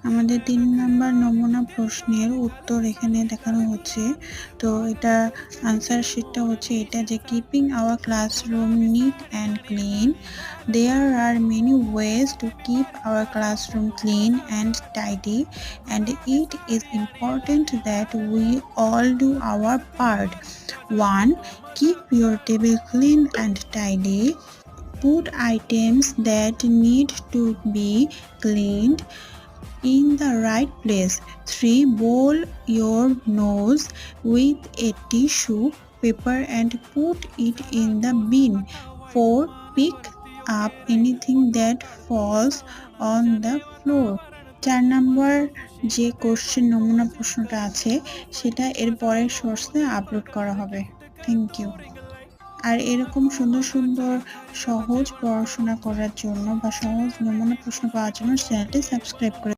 আমাদের 3 নাম্বার নমুনা প্রশ্নের উত্তর এখানে দেখানো হচ্ছে। তো এটা আনসার শিটটা হচ্ছে এটা যে keeping our classroom neat and clean. There are many ways to keep our classroom clean and tidy, and it is important that we all do our part. 1. Keep your table clean and tidy. Put items that need to be cleaned in the right place. 3. Bowl your nose with a tissue paper and put it in the bin. 4. Pick up anything that falls on the floor. 4 নম্বর যে question নমুনা প্রশ্নটা আছে সেটা এর পরের সোর্সে upload করা হবে। Thank you. আর এরকম সুন্দর সুন্দর সহজ পড়াশোনা করার জন্য বা সহজ নমুনা প্রশ্ন পাওয়ার জন্য চ্যানেলটি সাবস্ক্রাইব করে